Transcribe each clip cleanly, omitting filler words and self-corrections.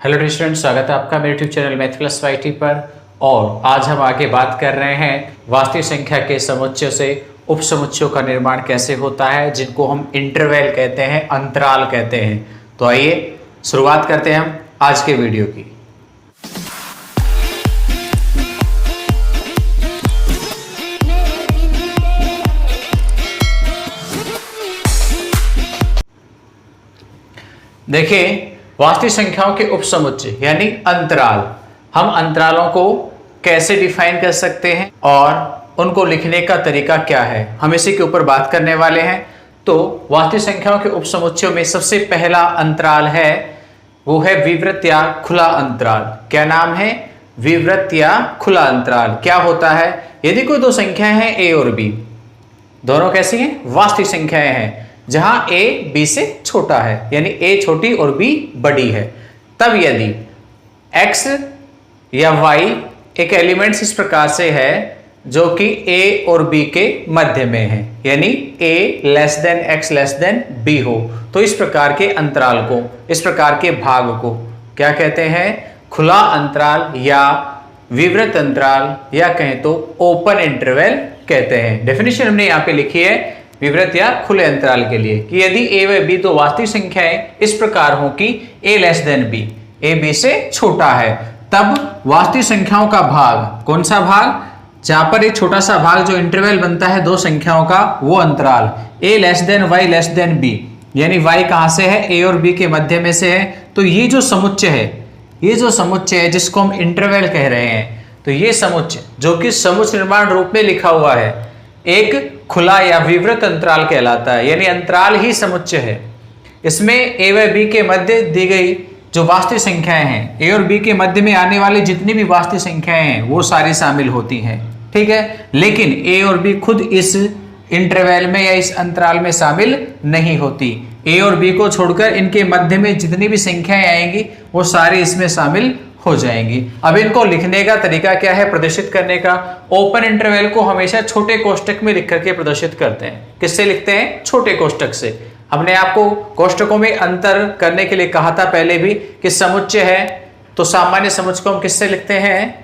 Hello student, स्वागत है आपका मेरे YouTube channel math plus YT पर। और आज हम आगे बात कर रहे हैं वास्तविक संख्या के समुच्चय से उप समुच्चयों का निर्माण कैसे होता है, जिनको हम इंटरवल कहते हैं, अंतराल कहते हैं। तो आइए शुरुआत करते हैं हम आज के वीडियो की। देखिए, वास्तविक संख्याओं के उपसमुच्चय यानी अंतराल, हम अंतरालों को कैसे डिफाइन कर सकते हैं और उनको लिखने का तरीका क्या है, हम इसी के ऊपर बात करने वाले हैं। तो वास्तविक संख्याओं के उपसमुच्चयों में सबसे पहला अंतराल है, वो है विवृत या खुला अंतराल। क्या नाम है? विवृत या खुला अंतराल। क्या होता है? यदि कोई दो संख्याएं हैं a और b, दोनों कैसी हैं? वास्तविक संख्याएं हैं, जहां a b से छोटा है, यानी a छोटी और b बड़ी है। तब यदि x या y एक एलिमेंट्स इस प्रकार से है जो कि a और b के मध्य में है, यानी a less than x less than b हो, तो इस प्रकार के अंतराल को, इस प्रकार के भाग को क्या कहते हैं? खुला अंतराल या विवृत अंतराल, या कहें तो ओपन इंटरवल कहते हैं। डेफिनेशन हमने यहाँ पे लिखी है विवृत या खुले अंतराल के लिए कि यदि a व b दो वास्तविक संख्याएं इस प्रकार हो कि a less than b, a b से छोटा है, तब वास्तविक संख्याओं का भाग, कौन सा भाग? जहां पर एक छोटा सा भाग जो इंटरवल बनता है दो संख्याओं का, वो अंतराल a less than y less than b, यानी y कहां से है? a और b के मध्य में से है। तो ये जो समुच्चय है, ये जो समुच्चय है जिसको हम इंटरवल कह रहे हैं, तो ये समुच्चय जो कि समुच्चय निर्माण रूप में लिखा हुआ है, एक खुला या विवृत अंतराल कहलाता है, यानी अंतराल ही समुच्चय है। इसमें a व b के मध्य दी गई जो वास्तविक संख्याएं हैं, a और b के मध्य में आने वाली जितनी भी वास्तविक संख्याएं हैं वो सारी शामिल होती हैं, ठीक है। लेकिन a और b खुद इस इंटरवल में या इस अंतराल में शामिल नहीं होती। a और b को छोड़कर इनके मध्य में जितनी भी संख्याएं आएंगी वो सारी इसमें शामिल हो जाएंगी। अब इनको लिखने का तरीका क्या है, प्रदर्शित करने का? ओपन इंटरवल को हमेशा छोटे कोष्टक में लिख करके प्रदर्शित करते हैं। किससे लिखते हैं? छोटे कोष्टक से। हमने आपको कोष्टकों में अंतर करने के लिए कहा था पहले भी कि समुच्चय है तो सामान्य समुच्चय को हम किससे लिखते हैं?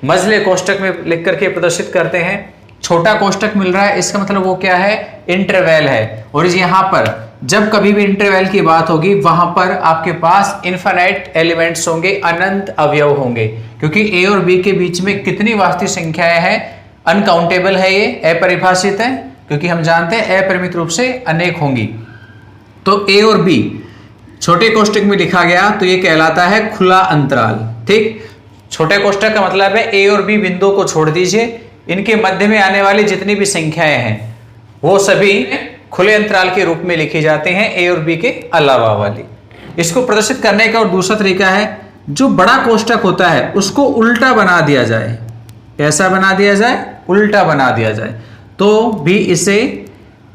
मझले कोष्टक में लिख करके प्रदर्शित करते हैं। छोटा कोष्टक मिल रहा है, इसका मतलब वो क्या है? इंटरवल है। और यहाँ पर जब कभी भी इंटरवल की बात होगी, वहां पर आपके पास इनफाइनाइट एलिमेंट्स होंगे, अनंत अवयव होंगे, क्योंकि a और b के बीच में कितनी वास्तविक संख्याएं हैं? अनकाउंटेबल है, ये अपरिभाषित है, क्योंकि हम जानते हैं अपरिमित रूप से अनेक होंगी। तो a और b छोटे कोष्टक में लिखा गया तो ये कहलाता है खुला अंतराल, ठीक। छोटे कोष्टक का मतलब है a और b बिंदुओं को छोड़ दीजिए, इनके मध्य में आने वाली जितनी भी संख्याएं हैं वो सभी खुले अंतराल के रूप में लिखी जाते हैं, a और b के अलावा वाली। इसको प्रदर्शित करने का और दूसरा तरीका है, जो बड़ा कोष्टक होता है उसको उल्टा बना दिया जाए। कैसा बना दिया जाए? उल्टा बना दिया जाए, तो भी इसे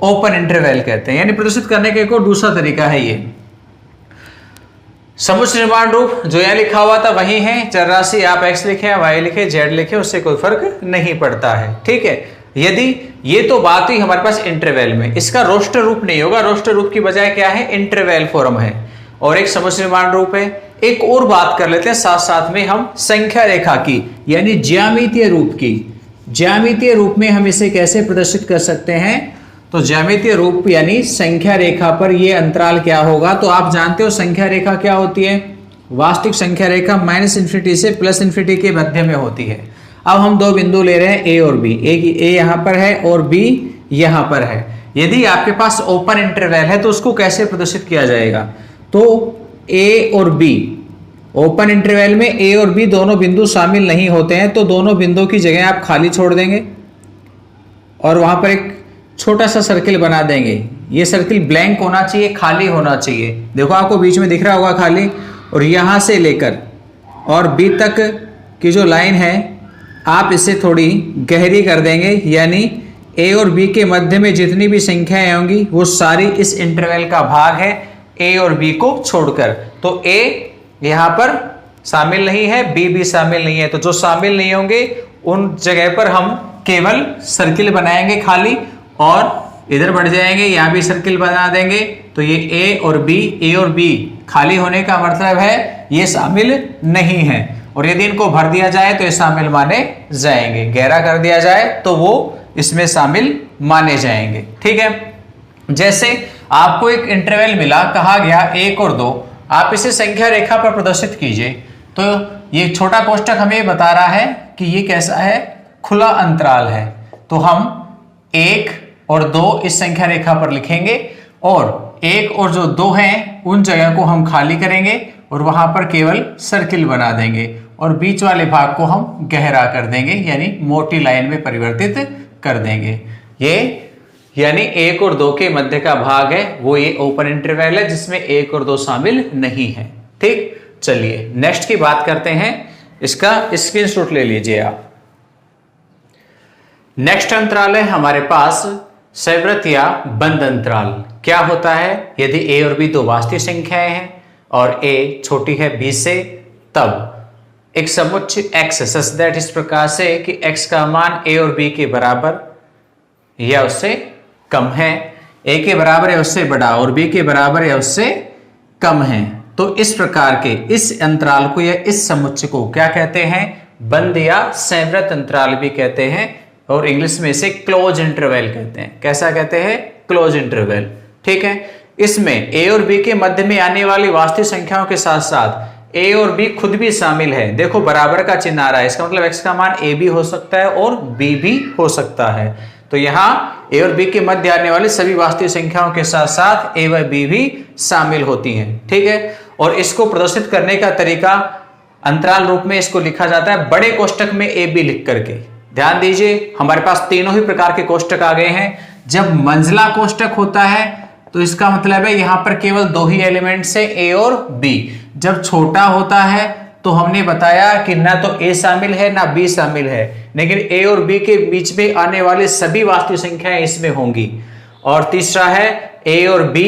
ओपन इंटरवल कहते हैं। यानी प्रदर्शित करने का एक और दूसरा तरीका है ये। समुच्चय निर्माण रूप जो यहाँ लिखा हुआ था वही है, चर राशि आप x लिखे या y लिखे, z लिखे, उससे कोई फर्क नहीं पड़ता है, ठीक है। यदि ये तो बात हुई हमारे पास इंटरवल में, इसका रोस्टर रूप नहीं होगा, रोस्टर रूप की बजाय क्या है? इंटरवल फॉर्म है, और एक समुच्चय निर्माण रूप है। एक और बात कर लेते हैं साथ साथ में हम संख्या रेखा की, यानी ज्यामितीय रूप की। ज्यामितीय रूप में हम इसे कैसे प्रदर्शित कर सकते हैं? तो ज्यामितीय रूप यानी संख्या रेखा पर ये अंतराल क्या होगा? तो आप जानते हो संख्या रेखा क्या होती है? वास्तविक संख्या रेखा -∞ से +∞ के मध्य में होती है। अब हम दो बिंदु ले रहे हैं a और b, a यहाँ पर है और b यहाँ पर है। यदि आपके पास ओपन इंटरवल है तो उसको कैसे प्रदर्शित किया जाएगा? तो a और b, ओपन इंटरवल में a और b दोनों बिंदु शामिल नहीं होते हैं, तो दोनों बिंदुओं की जगह आप खाली छोड़ देंगे और वहां पर एक छोटा सा सर्किल बना देंगे। ये सर्किल ब्लैंक होना चाहिए, खाली होना चाहिए। देखो आपको बीच में दिख रहा होगा खाली, और यहां से लेकर और b तक की जो लाइन है आप इसे थोड़ी गहरी कर देंगे, यानी a और b के मध्य में जितनी भी संख्याएं होंगी वो सारी इस इंटरवल का भाग है, a और b को छोड़कर। तो a यहाँ पर शामिल नहीं है, b भी शामिल नहीं है, तो जो शामिल नहीं होंगे उन जगह पर हम केवल सर्किल बनाएंगे खाली, और इधर बढ़ जाएंगे, यहाँ भी सर्किल बना देंगे, तो ये a और b खाली होने का मतलब है ये शामिल नहीं है, और यदि इनको भर दिया जाए तो ये शामिल माने जाएंगे, गहरा कर दिया जाए तो वो इसमें शामिल माने जाएंगे। ठीक है, जैसे आपको एक इंटरवल मिला, कहा गया 1 और 2, आप इसे संख्या रेखा पर प्रदर्शित कीजिए। तो ये छोटा कोष्टक हमें बता रहा है कि ये कैसा है, खुला अंतराल है। तो हम 1 और 2 इस संख्या रेखा पर लिखेंगे, और 1 और जो 2 हैं उन जगह को हम खाली करेंगे और वहां पर केवल सर्किल बना देंगे, और बीच वाले भाग को हम गहरा कर देंगे, यानी मोटी लाइन में परिवर्तित कर देंगे। ये यानी 1 और 2 के मध्य का भाग है वो ये ओपन इंटरवल है जिसमें 1 और 2 शामिल नहीं है। ठीक, चलिए नेक्स्ट की बात करते हैं, इसका स्क्रीनशॉट ले लीजिए आप। नेक्स्ट अंतराल है हमारे पास सैवृत या बंद अंतराल। क्या होता है, यदि a और b दो वास्तविक संख्याएं हैं और a छोटी है b से, तब एक समुच्चय x सच दैट इस प्रकार से कि x का मान a और b के बराबर या उससे कम है, a के बराबर या उससे बड़ा और b के बराबर या उससे कम है, तो इस प्रकार के इस अंतराल को या इस समुच्चय को क्या कहते हैं, बंद या सैवृत अंतराल भी कहते हैं, और इंग्लिश में इसे क्लोज इंटरवल कहते हैं। कैसा कहते हैं, क्लोज इंटरवल। ठीक है, इसमें a और b के मध्य में आने वाली वास्तविक संख्याओं के साथ साथ a और b खुद भी शामिल है। देखो बराबर का चिन्ह आ रहा है, इसका मतलब x का मान a भी हो सकता है और b भी हो सकता है। तो यहाँ a और b के मध्य आने वाली सभी वास्तविक संख्याओं के साथ साथ a व b भी शामिल होती हैं। ठीक है, और इसको प्रदर्शित करने का तरीका अंतराल रूप में इसको लिखा जाता है बड़े कोष्टक में a b लिख करके। ध्यान दीजिए, हमारे पास तीनों ही प्रकार के कोष्टक आ गए हैं। जब मंझला कोष्टक होता है तो इसका मतलब है यहां पर केवल 2 ही एलिमेंट्स है, a और b। जब छोटा होता है तो हमने बताया कि ना तो a शामिल है ना b शामिल है, लेकिन a और b के बीच में आने वाले सभी वास्तविक संख्याएं इसमें होंगी। और तीसरा है a और b,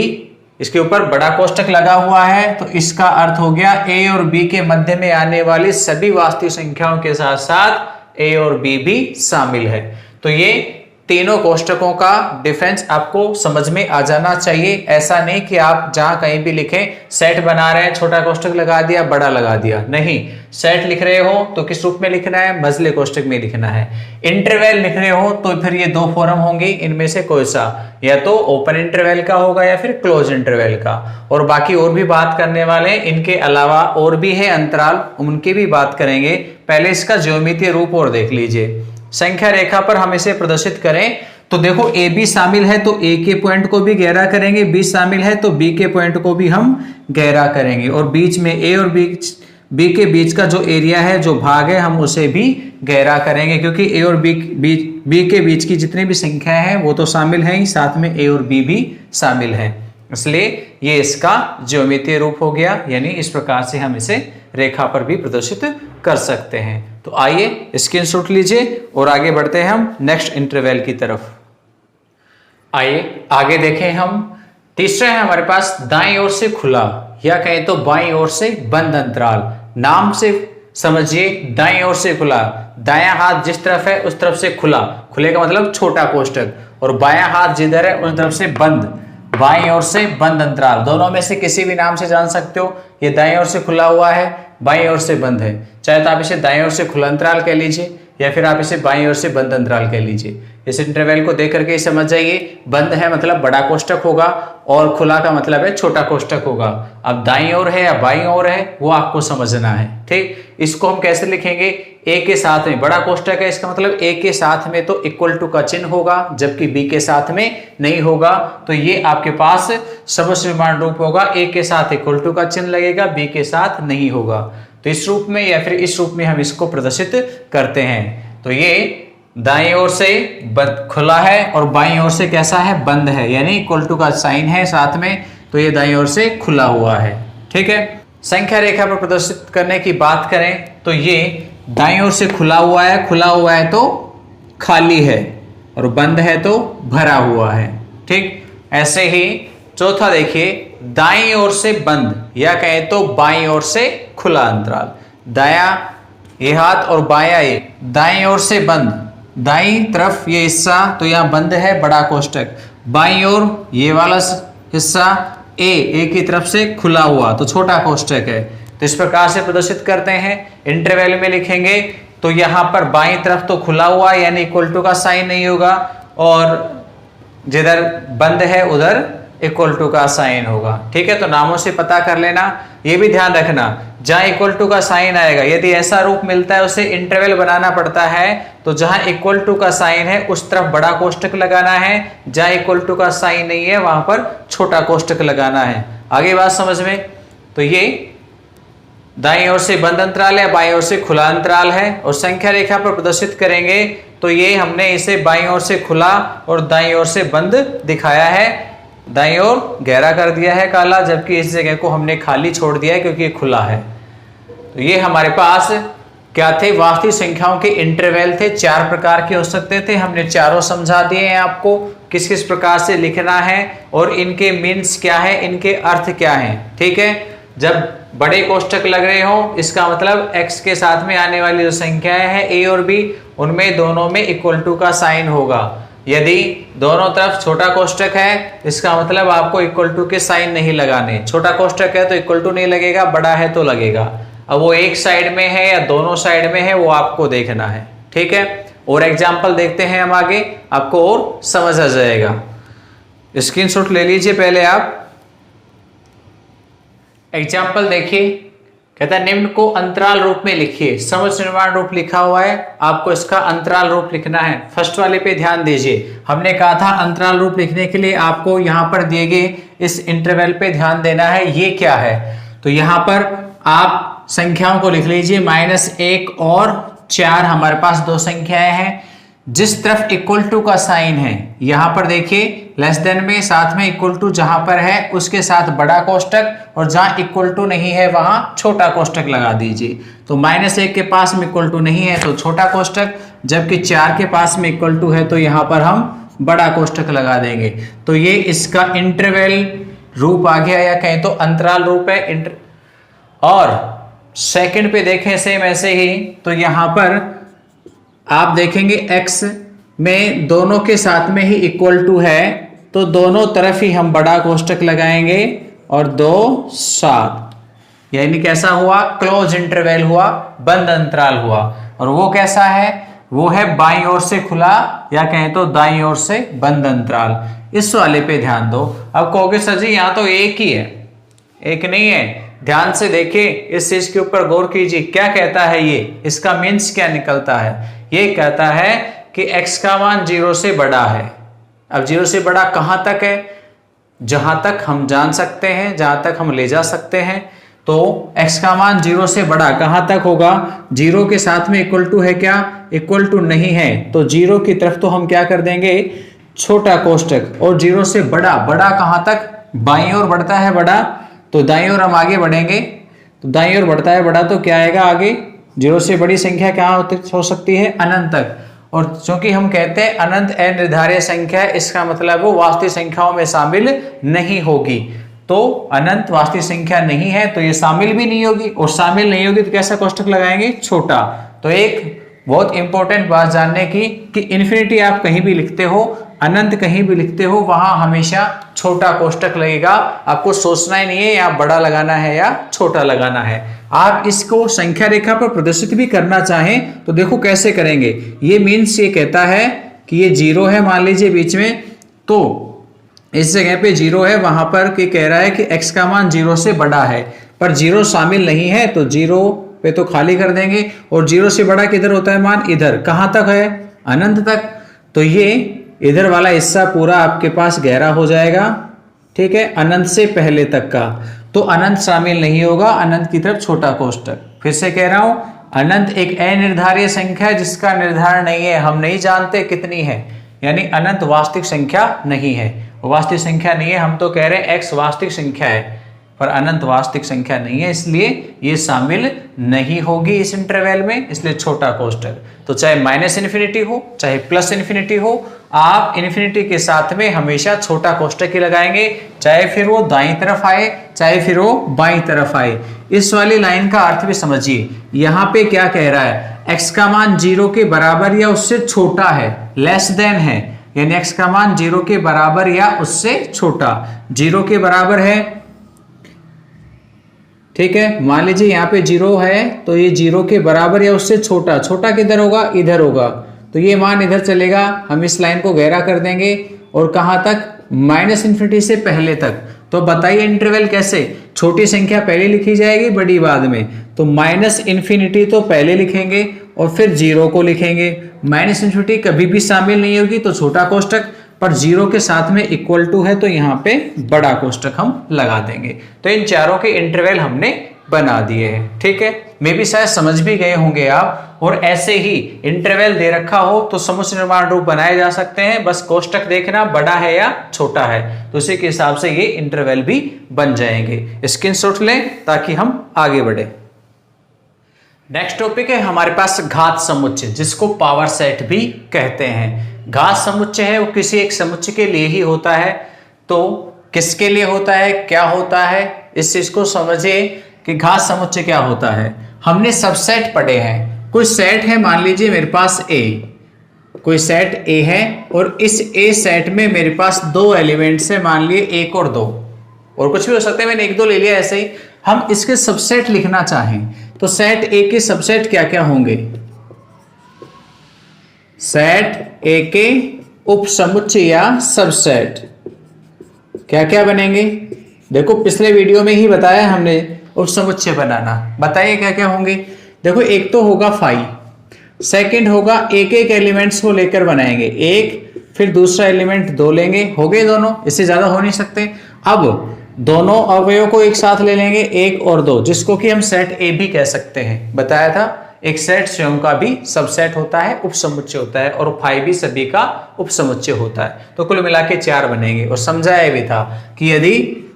इसके ऊपर बड़ा कोष्टक लगा हुआ है, तो इसका अर्थ हो गया a और b के मध्य में आने वाली सभी वास्तविक संख्याओं के साथ साथ a और b भी शामिल है। तो ये तीनों कोष्टकों का डिफरेंस आपको समझ में आ जाना चाहिए। ऐसा नहीं कि आप जहां कहीं भी लिखें, सेट बना रहे हैं छोटा कोष्टक लगा दिया बड़ा लगा दिया, नहीं। सेट लिख रहे हो तो किस रूप में लिखना है, मझले कोष्टक में लिखना है। इंटरवल लिख रहे हो तो फिर ये 2 फॉर्म होंगे, इनमें से कोई सा, या तो ओपन इंटरवल का होगा या फिर क्लोज इंटरवल का। और बाकी और भी बात करने वाले, इनके अलावा और भी है अंतराल, उनकी भी बात करेंगे। पहले इसका ज्योमितीय रूप और देख लीजिए। संख्या रेखा पर हम इसे प्रदर्शित करें तो देखो a b शामिल है तो a के पॉइंट को भी गहरा करेंगे, b शामिल है तो b के पॉइंट को भी हम गहरा करेंगे, और बीच में a और b के बीच का जो एरिया है, जो भाग है, हम उसे भी गहरा करेंगे, क्योंकि a और b के बीच की जितनी भी संख्याएं हैं वो तो शामिल है ही, साथ में a और b भी शामिल है, इसलिए ये इसका ज्योमितीय रूप हो गया। यानी इस प्रकार से हम इसे रेखा पर भी प्रदर्शित कर सकते हैं। तो आइए स्क्रीनशॉट लीजिए और आगे बढ़ते हैं हम नेक्स्ट इंटरवल की तरफ। आइए आगे देखें हम। तीसरा है हमारे पास दाईं ओर से खुला, या कहें तो बाईं ओर से बंद अंतराल। नाम से समझिए, दाईं ओर से खुला, दायां हाथ जिस तरफ है उस तरफ से खुला, खुले का मतलब छोटा कोष्टक, और बायां हाथ जिधर है उस तरफ से बंद, बाईं ओर से बंद अंतराल। दोनों में से किसी भी नाम से जान सकते हो। ये दाईं ओर से खुला हुआ है, बाईं ओर से बंद है, चाहे तो आप इसे दाईं ओर से खुला अंतराल कह लीजिए या फिर आप इसे बाईं ओर से बंद अंतराल कह लीजिए। इस इंटरवल को देख करके समझ जाइए, बंद है मतलब बड़ा कोष्टक होगा और खुला का मतलब है छोटा कोष्टक होगा। अब दाईं ओर है या बाईं ओर है वो आपको समझना है। ठीक, इसको हम कैसे लिखेंगे, ए के साथ में बड़ा कोष्टक है, इसका मतलब ए के साथ में तो इक्वल टू का चिन्ह होगा, जबकि बी के साथ में नहीं होगा। तो ये आपके पास सर्वश्रेष्ठ रूप होगा, ए के साथ इक्वल टू का चिन्ह लगेगा, बी के साथ नहीं होगा। तो इस रूप में या फिर इस रूप में हम इसको प्रदर्शित करते हैं। तो ये दाईं ओर से खुला है और बाईं ओर से कैसा है, बंद है, यानी इक्वल टू का साइन है साथ में, तो ये दाईं ओर से खुला हुआ है। ठीक है, संख्या रेखा पर प्रदर्शित करने की बात करें तो ये दाईं ओर से खुला हुआ है तो खाली है, और बंद है तो भरा हुआ है। ठीक, ऐसे ही चौथा देखिए, दाईं ओर से बंद, या कहें तो बाईं ओर से खुला अंतराल। दायां ये हाथ और बायां ये, दाईं ओर से बंद, दाईं तरफ ये हिस्सा तो यहाँ बंद है बड़ा कोष्टक, बाईं ओर ये वाला हिस्सा ए की तरफ से खुला हुआ तो छोटा कोष्टक है। तो इस प्रकार से प्रदर्शित करते हैं। इंटरवल में लिखेंगे तो यहां पर बाईं तरफ तो खुला हुआ यानी इक्वल टू का साइन नहीं होगा, और जिधर बंद है उधर इक्वल टू का साइन होगा। ठीक है, तो नामों से पता कर लेना। ये भी ध्यान रखना, जहां इक्वल टू का साइन आएगा, यदि ऐसा रूप मिलता है उसे इंटरवल बनाना पड़ता है, तो जहां इक्वल टू का साइन है उस तरफ बड़ा कोष्टक लगाना है, जहां इक्वल टू का साइन नहीं है वहां पर छोटा कोष्टक लगाना है। आगे बात समझ में? तो ये दाईं ओर से बंद अंतराल है, बाईं ओर से खुला अंतराल है, और संख्या रेखा पर प्रदर्शित करेंगे तो ये हमने इसे बाईं ओर से खुला और दाईं ओर से बंद दिखाया है। दाईं ओर गहरा कर दिया है काला, जबकि इस जगह को हमने खाली छोड़ दिया है क्योंकि ये खुला है। तो ये हमारे पास क्या थे? वास्तविक संख्याओं के इंटरवल थे। 4 प्रकार के हो सकते थे, हमने चारों समझा दिए हैं आपको किस किस प्रकार से लिखना है और इनके मीन्स क्या है, इनके अर्थ क्या है। ठीक है, जब बड़े कोष्टक लग रहे हो इसका मतलब x के साथ में आने वाली जो संख्याएं हैं a और b, उनमें दोनों में इक्वल टू का साइन होगा। यदि दोनों तरफ छोटा कोष्टक है इसका मतलब आपको इक्वल टू के साइन नहीं लगाने। छोटा कोष्टक है तो इक्वल टू नहीं लगेगा, बड़ा है तो लगेगा। अब वो एक साइड में है या दोनों साइड में है वो आपको देखना है। ठीक है, और एग्जाम्पल देखते हैं हम आगे, आपको और समझ आ जाएगा। स्क्रीनशॉट ले लीजिए पहले आप। एग्जाम्पल देखिए, कहता है निम्न को अंतराल रूप में लिखिए। समुच्चय निर्माण रूप लिखा हुआ है, आपको इसका अंतराल रूप लिखना है। फर्स्ट वाले पे ध्यान दीजिए। हमने कहा था अंतराल रूप लिखने के लिए आपको यहाँ पर दिए गए इस इंटरवल पे ध्यान देना है। ये क्या है? तो यहाँ पर आप संख्याओं को लिख लीजिए। -1 और 4 हमारे पास दो संख्याएं हैं। जिस तरफ इक्वल टू का साइन है यहां पर देखिए लेस देन में साथ में इक्वल टू जहां पर है उसके साथ बड़ा कोष्टक, और जहां इक्वल टू नहीं है वहां छोटा कोष्टक लगा दीजिए। तो -1 के पास में इक्वल टू नहीं है तो छोटा कोष्टक, जबकि 4 के पास में इक्वल टू है तो यहां पर हम बड़ा कोष्टक लगा देंगे। तो ये इसका इंटरवल रूप आ गया, या कहें तो अंतराल रूप है। और सेकंड पे देखें सेम ऐसे ही, तो यहां पर आप देखेंगे x में दोनों के साथ में ही इक्वल टू है तो दोनों तरफ ही हम बड़ा कोष्टक लगाएंगे और 2 7, यानी कैसा हुआ? क्लोज इंटरवल हुआ, बंद अंतराल हुआ। और वो कैसा है? वो है बाईं ओर से खुला या कहें तो दाईं ओर से बंद अंतराल। इस वाले पे ध्यान दो। अब कहोगे सर जी यहाँ तो एक ही है, एक नहीं है। ध्यान से देखिए, इस चीज के ऊपर गौर कीजिए। क्या कहता है ये? इसका मीन्स क्या निकलता है? ये कहता है कि x का मान 0 से बड़ा है। अब 0 से बड़ा कहां तक है? जहां तक हम जान सकते हैं, जहां तक हम ले जा सकते हैं। तो x का मान 0 से बड़ा कहां तक होगा? 0 के साथ में इक्वल टू है क्या? इक्वल टू नहीं है, तो 0 की तरफ तो हम क्या कर देंगे? छोटा कोष्टक। और 0 से बड़ा, बड़ा कहां तक? बाईं ओर बढ़ता है बड़ा, तो दाईं ओर हम आगे बढ़ेंगे। तो दाईं ओर बढ़ता है बड़ा तो क्या आएगा आगे? 0 से बड़ी संख्या क्या हो सकती है? अनंत तक। और चूंकि हम कहते हैं अनंत अनिर्धारित संख्या, इसका मतलब वो वास्तविक संख्याओं में शामिल नहीं होगी। तो अनंत वास्तविक संख्या नहीं है तो ये शामिल भी नहीं होगी, और शामिल नहीं होगी तो कैसा कोष्टक लगाएंगे? छोटा। तो एक बहुत इंपॉर्टेंट बात जानने की कि इन्फिनिटी आप कहीं भी लिखते हो, अनंत कहीं भी लिखते हो, वहां हमेशा छोटा कोष्टक लगेगा। आपको सोचना ही नहीं है या बड़ा लगाना है या छोटा लगाना है। आप इसको संख्या रेखा पर प्रदर्शित भी करना चाहें तो देखो कैसे करेंगे। ये मीन्स ये कहता है कि ये 0 है मान लीजिए बीच में, तो इस जगह पे 0 है, वहां पर कि कह रहा है कि x का मान 0 से बड़ा है, पर 0 शामिल नहीं है तो 0 पे तो खाली कर देंगे। और 0 से बड़ा किधर होता है मान? इधर। कहां तक है? अनंत तक। तो ये इधर वाला हिस्सा पूरा आपके पास गहरा हो जाएगा। ठीक है, अनंत से पहले तक का। तो अनंत शामिल नहीं होगा, अनंत की तरफ छोटा कोष्टक। फिर से कह रहा हूं, अनंत एक अनिर्धारित संख्या है जिसका निर्धारण नहीं है, हम नहीं जानते कितनी है, यानी अनंत वास्तविक संख्या नहीं है। वास्तविक संख्या नहीं है, हम तो कह रहे हैं x वास्तविक संख्या है पर अनंत वास्तविक संख्या नहीं है, इसलिए ये शामिल नहीं होगी इस इंटरवल में, इसलिए छोटा कोष्टक। तो चाहे -इन्फिनिटी हो चाहे +इन्फिनिटी हो, आप इन्फिनिटी के साथ में हमेशा छोटा कोष्टक ही लगाएंगे, चाहे फिर वो दाईं तरफ आए चाहे फिर वो बाईं तरफ आए। इस वाली लाइन का अर्थ भी समझिए। यहाँ पे क्या कह रहा है? x का मान 0 के बराबर या उससे छोटा है, लेस देन है। यानी x का मान 0 के बराबर या उससे छोटा। 0 के बराबर है, ठीक है, मान लीजिए यहाँ पे 0 है तो ये 0 के बराबर या उससे छोटा। छोटा किधर होगा? इधर होगा, तो ये मान इधर चलेगा। हम इस लाइन को गहरा कर देंगे और कहां तक? -∞ से पहले तक। तो बताइए इंटरवल कैसे? छोटी संख्या पहले लिखी जाएगी, बड़ी बाद में। तो -∞ तो पहले लिखेंगे और फिर 0 को लिखेंगे। -∞ कभी भी शामिल नहीं होगी तो छोटा कोष्टक, पर 0 के साथ में इक्वल टू है तो यहाँ पे बड़ा कोष्टक हम लगा देंगे। तो इन चारों के इंटरवल हमने बना दिए हैं, ठीक है। मे भी शायद समझ भी गए होंगे आप। और ऐसे ही इंटरवल दे रखा हो तो समुच्चय निर्माण रूप बनाए जा सकते हैं, बस कोष्टक देखना बड़ा है या छोटा है, तो उसी के हिसाब से ये इंटरवल भी बन जाएंगे। स्क्रीनशॉट लें ताकि हम आगे बढ़े। नेक्स्ट टॉपिक है हमारे पास घात समुच्चय, जिसको पावर सेट भी कहते हैं। घात समुच्चय है वो किसी एक समुच्चय के लिए ही होता है। तो किसके लिए होता है, क्या होता है, इस चीज को समझिए कि घात समुच्चय क्या होता है। हमने सबसेट पढ़े हैं। कोई सेट है, मान लीजिए मेरे पास A, कोई सेट A है और इस A सेट में मेरे पास 2 एलिमेंट्स है, मान लिए 1 और 2, और कुछ भी हो सकता है, मैंने 1 2 ले लिया ऐसे ही। हम इसके सबसेट लिखना चाहें तो सेट A के सबसेट क्या क्या होंगे? सेट A के उपसमुच्चय या सबसेट क्या क्या बनेंगे? देखो पिछले वीडियो में ही बताया हमने उपसमुच्चय बनाना। बताइए क्या क्या होंगे? देखो एक तो होगा फाई, सेकंड होगा एक एक एलिमेंट्स को लेकर बनाएंगे, एक फिर दूसरा एलिमेंट 2 लेंगे, हो गए दोनों, इससे ज्यादा हो नहीं सकते। अब दोनों अवयवों को एक साथ ले लेंगे, 1 और 2, जिसको कि हम सेट ए भी कह सकते हैं। बताया था एक सेट स्वयं का भी सबसेट होता है, उपसमुच्चय होता है, और फाई भी सभी का उपसमुच्चय होता है। तो कुल मिला के 4 बनेंगे। और समझाया भी था कि यदि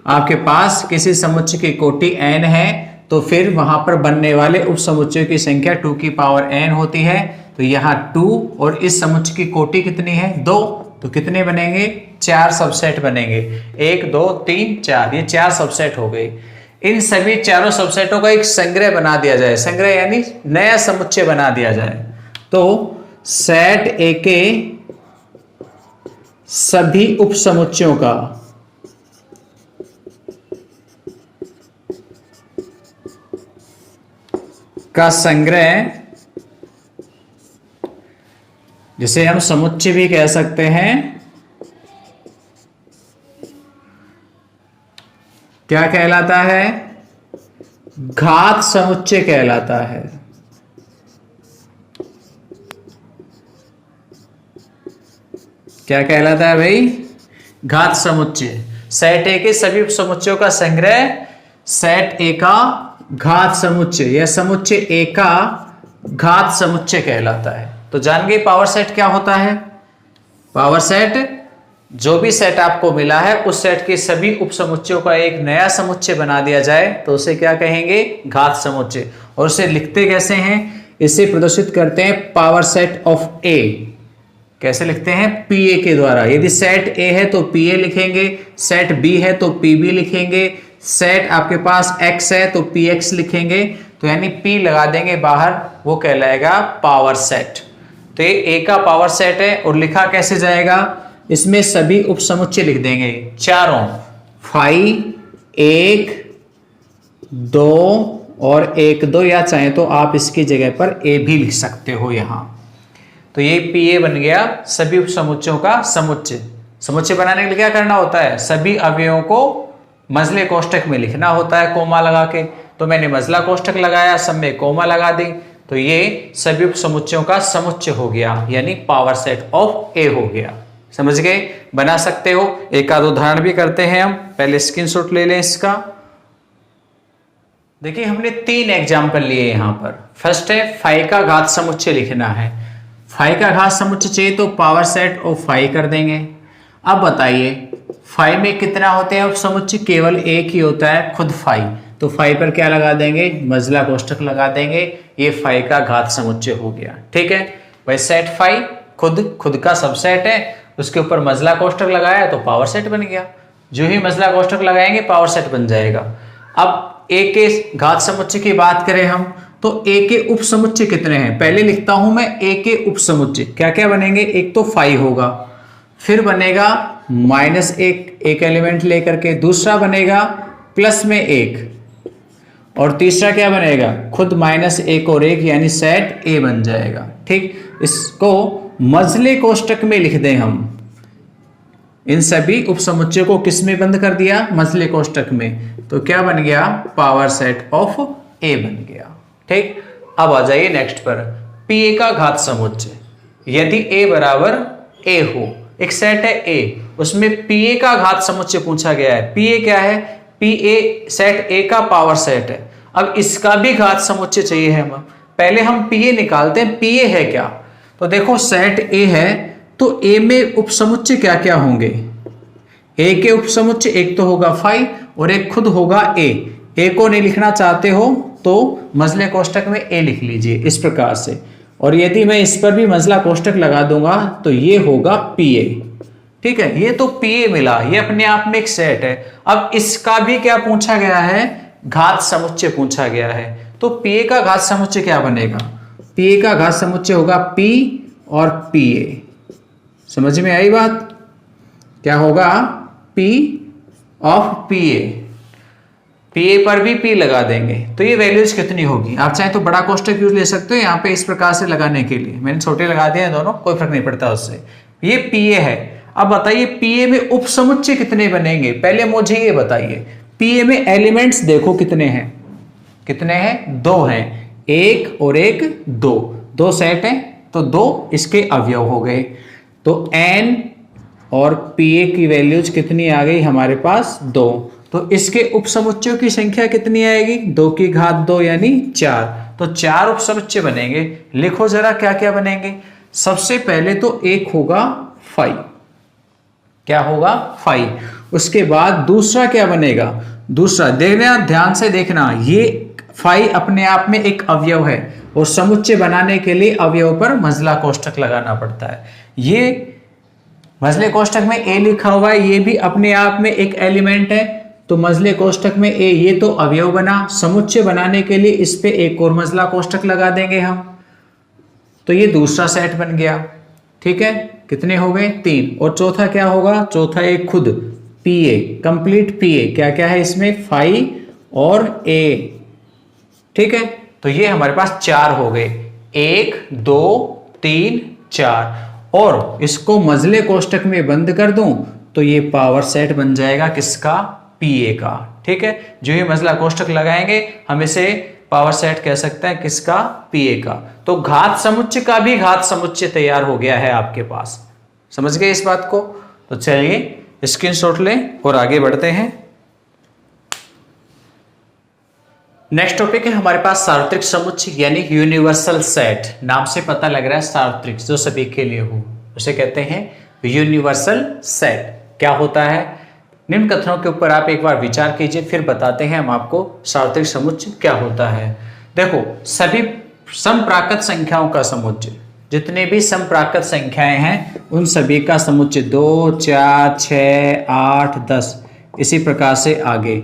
आपके पास किसी समुच्चय की कोटि n है तो फिर वहां पर बनने वाले उपसमुच्चयों की संख्या 2 की पावर n होती है। तो यहाँ 2 और इस समुच्चय की कोटि कितनी है? 2, तो कितने बनेंगे? 4 सबसेट बनेंगे। 1 2 3 4, ये 4 सबसेट हो गए। इन सभी चारों सबसेटों का एक संग्रह बना दिया जाए, संग्रह यानी नया समुच्चय बना दिया जाए। तो सेट ए के सभी उपसमुच्चयों का संग्रह, जिसे हम समुच्चय भी कह सकते हैं, क्या कहलाता है? घात समुच्चय कहलाता है। क्या कहलाता है भाई? घात समुच्चय। सेट ए के सभी समुच्चयों का संग्रह सेट ए का घात समुच्चय या समुच्चय ए का घात समुच्चय कहलाता है। तो जान गए पावर सेट क्या होता है? पावर सेट, जो भी सेट आपको मिला है उस सेट के सभी उपसमुच्चयों का एक नया समुच्चय बना दिया जाए तो उसे क्या कहेंगे? घात समुच्चय। और उसे लिखते कैसे हैं? इसे प्रदर्शित करते हैं पावर सेट ऑफ ए। कैसे लिखते हैं? पीए के द्वारा। यदि सेट ए है तो पीए लिखेंगे, सेट बी है तो पीबी लिखेंगे, सेट आपके पास x है तो px लिखेंगे। तो यानी p लगा देंगे बाहर, वो कहलाएगा पावर सेट। तो ये a का पावर सेट है। और लिखा कैसे जाएगा? इसमें सभी उपसमुच्चय लिख देंगे चारों, फाई 1 2 और 1 2, या चाहे तो आप इसकी जगह पर a भी लिख सकते हो यहां। तो ये pa बन गया सभी उपसमुच्चयों का समुच्चय। समुच्चय बनाने के लिए क्या करना होता है? सभी अवयवों को मजले कोष्टक में लिखना होता है कोमा लगा के। तो मैंने मजला कोष्टक लगाया, सब में कोमा लगा दी, तो ये सभी उपसमुच्चयों का समुच्चय हो गया, यानी पावर सेट ऑफ ए हो गया। समझ गए? बना सकते हो। एक आध उदाहरण भी करते हैं हम, पहले स्क्रीनशॉट ले लें इसका। देखिए हमने 3 एग्जाम्पल लिए यहां पर। फर्स्ट है फाई का घात समुच्चय लिखना है। फाई का घात समुच्चय चाहिए तो पावर सेट ऑफ फाई कर देंगे। अब बताइए फाई में कितना होते हैं उपसमुच्चय? केवल एक ही होता है, खुद फाई। तो फाई पर क्या लगा देंगे? मजला कोष्टक लगा देंगे। ये फाई का घात समुच्चय हो गया। ठीक है भाई, सेट फाई खुद का सबसेट है, उसके ऊपर मजला कोष्टक लगाया तो पावर सेट बन गया। जो ही मजला कोष्टक लगाएंगे पावर सेट बन जाएगा। अब ए के घात समुच्चय की बात करें हम तो ए के उपसमुच्चय कितने हैं? पहले लिखता हूं मैं ए के उपसमुच्चय क्या क्या बनेंगे। एक तो फाई होगा, फिर बनेगा -1 एक एलिमेंट लेकर के, दूसरा बनेगा +1 और तीसरा क्या बनेगा, खुद -1 और 1 यानी सेट ए बन जाएगा। ठीक, इसको मजले कोष्टक में लिख दें हम। इन सभी उपसमुच्चयों को किस में बंद कर दिया, मजले कोष्टक में, तो क्या बन गया, पावर सेट ऑफ ए बन गया। ठीक, अब आ जाइए नेक्स्ट पर, पी का घात समुच्चय। यदि ए बराबर ए हो, एक सेट है ए, उसमें पी का घात समुच्चय पूछा गया है। पी क्या है, पी सेट ए का पावर सेट है। अब इसका भी घात समुच्चय चाहिए है हमें। पहले हम पी निकालते हैं, पी है क्या, तो देखो सेट ए है तो ए में उपसमुच्चय क्या क्या होंगे, ए के उपसमुच्चय एक तो होगा फाई और एक खुद होगा ए को नहीं लिखना चाहते हो तो मजले कोष्टक में ए लिख लीजिए इस प्रकार से। और यदि मैं इस पर भी मजला कोष्टक लगा दूंगा तो ये होगा पी ए। ठीक है, ये तो पी ए मिला, ये अपने आप में एक सेट है। अब इसका भी क्या पूछा गया है, घात समुच्चय पूछा गया है। तो पी ए का घात समुच्चय क्या बनेगा, पी ए का घात समुच्चय होगा पी और पी ए। समझ में आई बात, क्या होगा, P of P A, P A पर भी पी लगा देंगे तो ये वैल्यूज कितनी होगी। आप चाहे तो बड़ा कोष्टक यूज ले सकते हो यहाँ पे इस प्रकार से लगाने के लिए, मैंने छोटे लगा दिए हैं दोनों, कोई फर्क नहीं पड़ता उससे। ये पी ए है। अब बताइए पी ए में उपसमुच्चय कितने बनेंगे, पहले मुझे ये बताइए। पी ए में एलिमेंट्स देखो कितने हैं, कितने हैं, 2 हैं, 1 और 1 2 सेट हैं तो 2 इसके अवयव हो गए। तो n और पी की वैल्यूज कितनी आ गई हमारे पास, 2। तो इसके उपसमुच्चयों की संख्या कितनी आएगी, 2 की घात 2 यानी 4। तो 4 उपसमुच्चय बनेंगे। लिखो जरा क्या क्या बनेंगे। सबसे पहले तो एक होगा फाई, क्या होगा, फाई। उसके बाद दूसरा क्या बनेगा, दूसरा देखना, ध्यान से देखना, ये फाई अपने आप में एक अवयव है और समुच्चय बनाने के लिए अवयव पर मजला कोष्टक लगाना पड़ता है। ये मजले कोष्टक में ए लिखा हुआ है, ये भी अपने आप में एक एलिमेंट है तो मजले कोष्टक में ए, ये तो अवयव बना। समुच्चय बनाने के लिए इस पे एक और मजला कोष्टक लगा देंगे हम, तो ये दूसरा सेट बन गया। ठीक है, कितने हो गए, 3। और चौथा क्या होगा, चौथा एक खुद P A, complete P A, क्या क्या है इसमें, फाई और ए। ठीक है, तो ये हमारे पास 4 हो गए, 1 2 3 4। और इसको मजले कोष्टक में बंद कर दूं तो ये पावर सेट बन जाएगा किसका, पी ए का। ठीक है, जो ही मजला कोष्टक लगाएंगे हम इसे पावर सेट कह सकते हैं किसका, पी ए का। तो घात समुच्चय का भी घात समुच्चय तैयार हो गया है आपके पास। समझ गए इस बात को। तो चलिए स्क्रीनशॉट लें और आगे बढ़ते हैं। नेक्स्ट टॉपिक है हमारे पास सार्वत्रिक समुच्चय यानी यूनिवर्सल सेट। नाम से पता लग रहा है सार्वत्रिक, जो सभी के लिए हो, उसे कहते हैं यूनिवर्सल सेट। क्या होता है, निम्न कथनों के ऊपर आप एक बार विचार कीजिए, फिर बताते हैं हम आपको सार्वत्रिक समुच्चय क्या होता है। देखो, सभी समप्राकृत संख्याओं का समुच्चय, जितने भी समप्राकृत संख्याएं हैं उन सभी का समुच्चय 2 4 6 8 10 इसी प्रकार से आगे।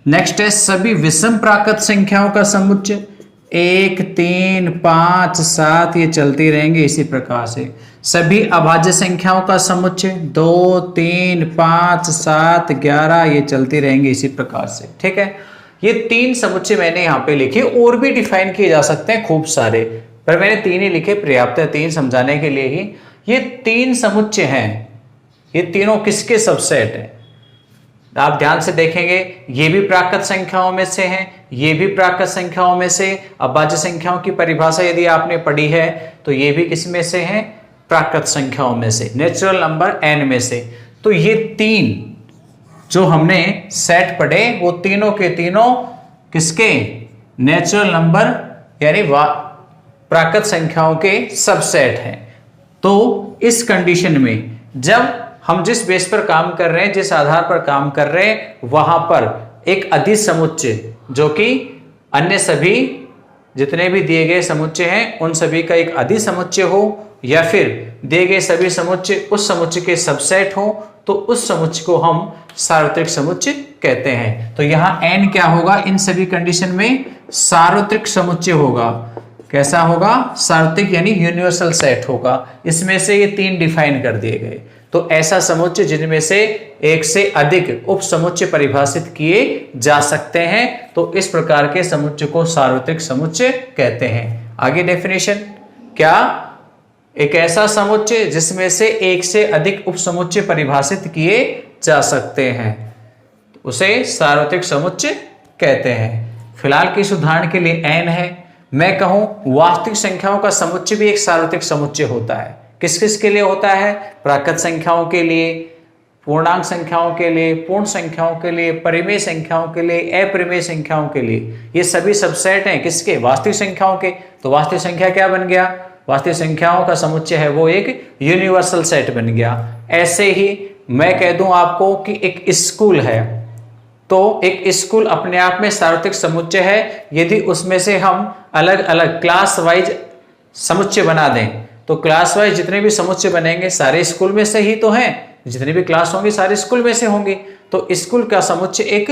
नेक्स्ट है सभी विषम प्राकृत संख्याओं का समुच्चय 1 3 5 7 ये चलती रहेंगे इसी प्रकार से। सभी अभाज्य संख्याओं का समुच्चय 2 3 5 7 11 ये चलती रहेंगे इसी प्रकार से। ठीक है, ये 3 समुच्चय मैंने यहाँ पे लिखे, और भी डिफाइन किए जा सकते हैं खूब सारे, पर मैंने 3 ही लिखे, पर्याप्त है 3 समझाने के लिए ही। ये 3 समुच्चय हैं, ये तीनों किसके सबसेट हैं, आप ध्यान से देखेंगे, ये भी प्राकृत संख्याओं में से हैं, ये भी प्राकृत संख्याओं में से। अभाज्य संख्याओं की परिभाषा यदि आपने पढ़ी है तो ये भी किस में से हैं, प्राकृत संख्याओं में से, नेचुरल नंबर n में से। तो ये 3 जो हमने सेट पढ़े वो तीनों के तीनों किसके, नेचुरल नंबर यानी प्राकृत संख्याओं के सबसेट हैं। तो इस कंडीशन में जब हम जिस बेस पर काम कर रहे हैं, जिस आधार पर काम कर रहे हैं, वहां पर एक अधि समुच्चय जो कि अन्य सभी जितने भी दिए गए समुच्चय हैं उन सभी का एक अधि समुच्चय हो, या फिर दिए गए सभी समुच्चय उस समुच्चय के सबसेट हो, तो उस समुच्चय को हम सार्वत्रिक समुच्चय कहते हैं। तो यहाँ n क्या होगा, इन सभी कंडीशन में सार्वत्रिक समुच्चय होगा। कैसा होगा, सार्वत्रिक यानी यूनिवर्सल सेट होगा। इसमें से ये 3 डिफाइन कर दिए गए। तो ऐसा समुच्चय जिनमें से एक से अधिक उपसमुच्चय परिभाषित किए जा सकते हैं, तो इस प्रकार के समुच्चय को सार्वत्रिक समुच्चय कहते हैं। आगे डेफिनेशन क्या, एक ऐसा समुच्चय जिसमें से एक से अधिक उपसमुच्चय परिभाषित किए जा सकते हैं, उसे सार्वत्रिक समुच्चय कहते हैं। फिलहाल के इस उदाहरण के लिए n है, मैं कहूं वास्तविक संख्याओं का समुच्चय भी एक सार्वत्रिक समुच्चय होता है। किस किस के लिए होता है? प्राकृत संख्याओं के लिए, पूर्णांक संख्याओं के लिए, पूर्ण संख्याओं के लिए, परिमेय संख्याओं के लिए, अपरिमेय संख्याओं के लिए। ये सभी सबसेट हैं किसके? वास्तविक संख्याओं के। तो वास्तविक संख्या क्या बन गया? वास्तविक संख्याओं का समुच्चय है वो एक यूनिवर्सल सेट बन गया। ऐसे ही मैं कह दूं आपको कि एक स्कूल है, तो एक स्कूल अपने आप में सार्वत्रिक समुच्चय है। यदि उसमें से हम अलग अलग क्लास वाइज समुच्चय बना दें, तो क्लास वाइज जितने भी समुच्चय बनेंगे सारे स्कूल में से ही तो हैं, जितनी भी क्लास होंगी सारे स्कूल में से होंगी। तो स्कूल का समुच्चय एक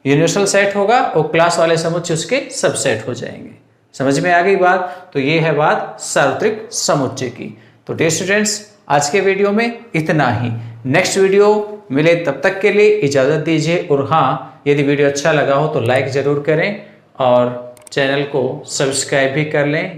यूनिवर्सल सेट होगा और क्लास वाले समुच्चय उसके सबसेट हो जाएंगे। समझ में आ गई बात? तो ये है बात सार्वत्रिक समुच्चय की। तो डियर स्टूडेंट्स, आज के वीडियो में इतना ही। नेक्स्ट वीडियो मिले, तब तक के लिए इजाज़त दीजिए। और हाँ, यदि वीडियो अच्छा लगा हो तो लाइक ज़रूर करें और चैनल को सब्सक्राइब भी कर लें।